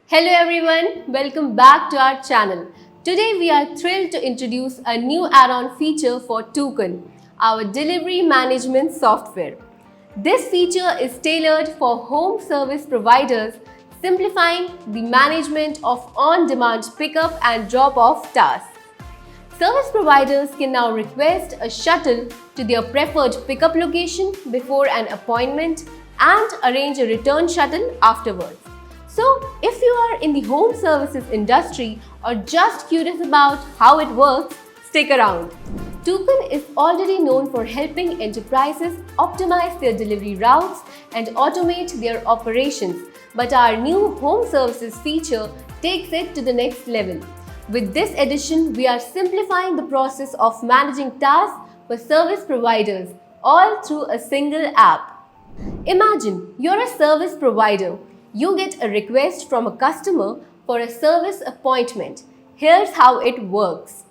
Hello everyone, welcome back to our channel. Today we are thrilled to introduce a new add-on feature for Toucan, our delivery management software. This feature is tailored for home service providers, simplifying the management of on-demand pickup and drop-off tasks. Service providers can now request a shuttle to their preferred pickup location before an appointment and arrange a return shuttle afterwards. So, if you are in the home services industry or just curious about how it works, stick around. Toucan is already known for helping enterprises optimize their delivery routes and automate their operations, but our new home services feature takes it to the next level. With this addition, we are simplifying the process of managing tasks for service providers, all through a single app. Imagine you're a service provider. You get a request from a customer for a service appointment. Here's how it works.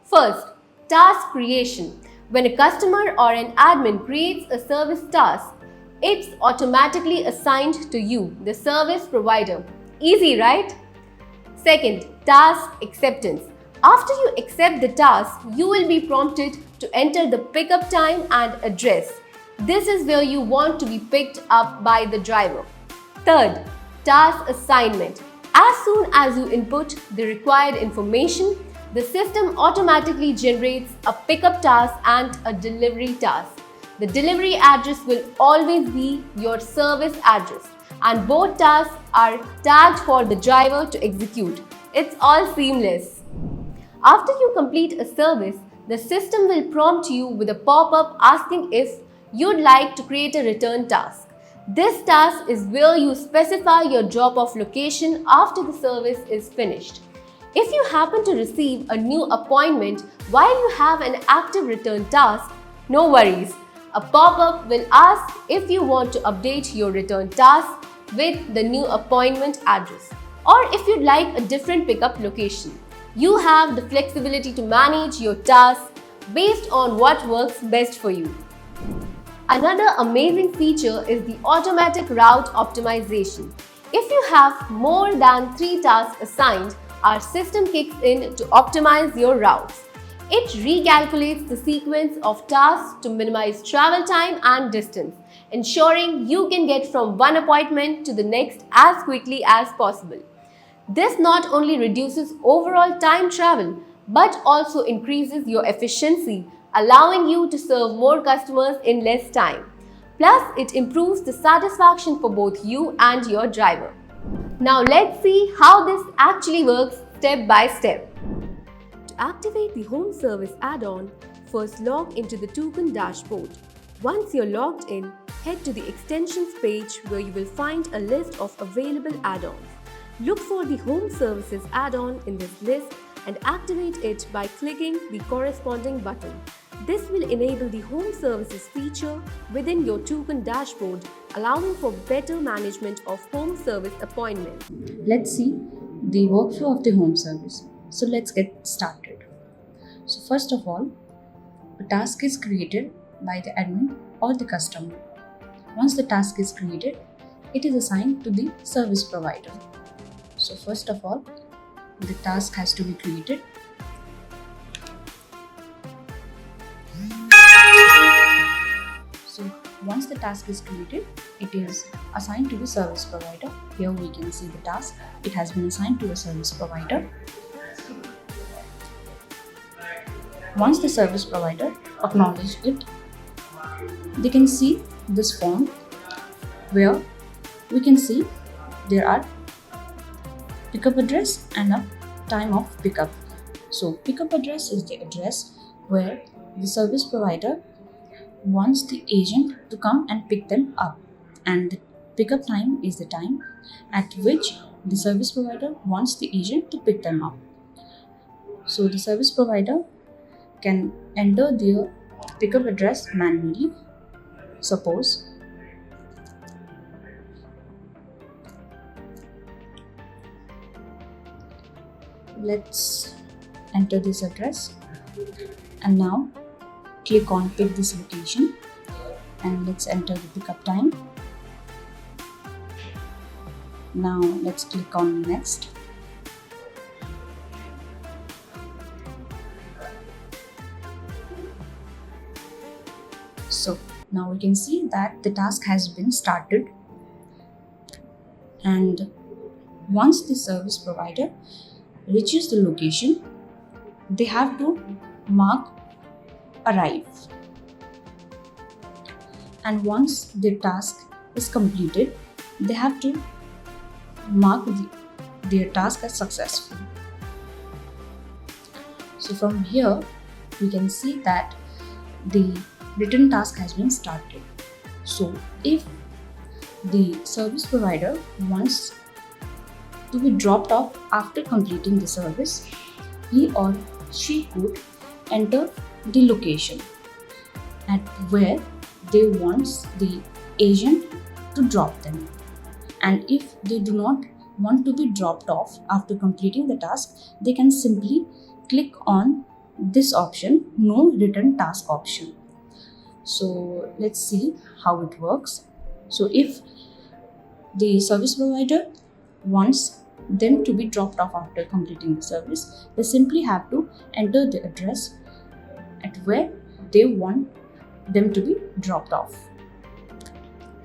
First, task creation. When a customer or an admin creates a service task, it's automatically assigned to you, the service provider. Easy, right? Second, task acceptance. After you accept the task, you will be prompted to enter the pickup time and address. This is where you want to be picked up by the driver. Third, task assignment. As soon as you input the required information, the system automatically generates a pickup task and a delivery task. The delivery address will always be your service address, and both tasks are tagged for the driver to execute. It's all seamless. After you complete a service, the system will prompt you with a pop-up asking if you'd like to create a return task. This task is where you specify your drop-off location after the service is finished. If you happen to receive a new appointment while you have an active return task, no worries. A pop-up will ask if you want to update your return task with the new appointment address, or if you'd like a different pickup location. You have the flexibility to manage your tasks based on what works best for you. Another amazing feature is the automatic route optimization. If you have more than 3 tasks assigned, our system kicks in to optimize your routes. It recalculates the sequence of tasks to minimize travel time and distance, ensuring you can get from one appointment to the next as quickly as possible. This not only reduces overall time travel, but also increases your efficiency, allowing you to serve more customers in less time. Plus, it improves the satisfaction for both you and your driver. Now let's see how this actually works step by step. To activate the home service add-on, first log into the Toucan dashboard. Once you're logged in, head to the extensions page where you will find a list of available add-ons. Look for the home services add-on in this list and activate it by clicking the corresponding button. This will enable the home services feature within your Toucan dashboard, allowing for better management of home service appointments. Let's see the workflow of the home service. So let's get started. So first of all, a task is created by the admin or the customer. Once the task is created, it is assigned to the service provider. So first of all, the task has to be created. So once the task is created, it is assigned to the service provider. Here we can see the task. It has been assigned to a service provider. Once the service provider acknowledges it, they can see this form where we can see there are pickup address and a time of pickup. So pickup address is the address where the service provider wants the agent to come and pick them up, and the pickup time is the time at which the service provider wants the agent to pick them up. So the service provider can enter their pickup address manually. Suppose let's enter this address, and now click on pick this location, and let's enter the pickup time. Now let's click on next. So now we can see that the task has been started, and once the service provider reaches the location, they have to mark arrive, and once the task is completed, they have to mark their task as successful. So from here we can see that the written task has been started. So if the service provider wants to be dropped off after completing the service, he or she could enter the location at where they want the agent to drop them. And if they do not want to be dropped off after completing the task, they can simply click on this option, no written task option. So let's see how it works. So if the service provider wants them to be dropped off after completing the service, they simply have to enter the address at where they want them to be dropped off.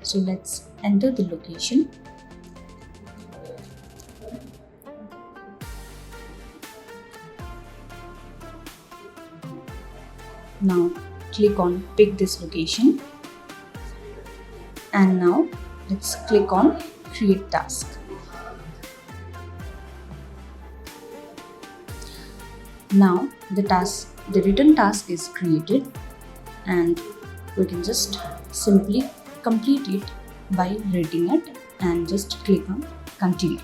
So let's enter the location. Now click on pick this location, and now let's click on create task. Now the written task is created, and we can just simply complete it by rating it and just click on continue.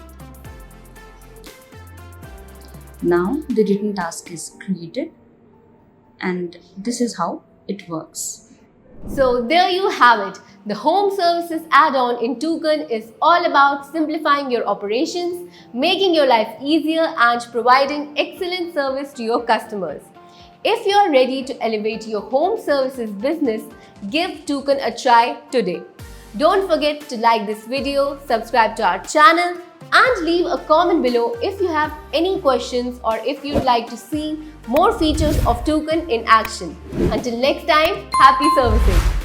Now the written task is created, and this is how it works. So there you have it. The Home Services add-on in Toucan is all about simplifying your operations, making your life easier and providing excellent service to your customers. If you are ready to elevate your home services business, give Toucan a try today. Don't forget to like this video, subscribe to our channel, and leave a comment below if you have any questions or if you'd like to see more features of Toucan in action. Until next time, happy servicing!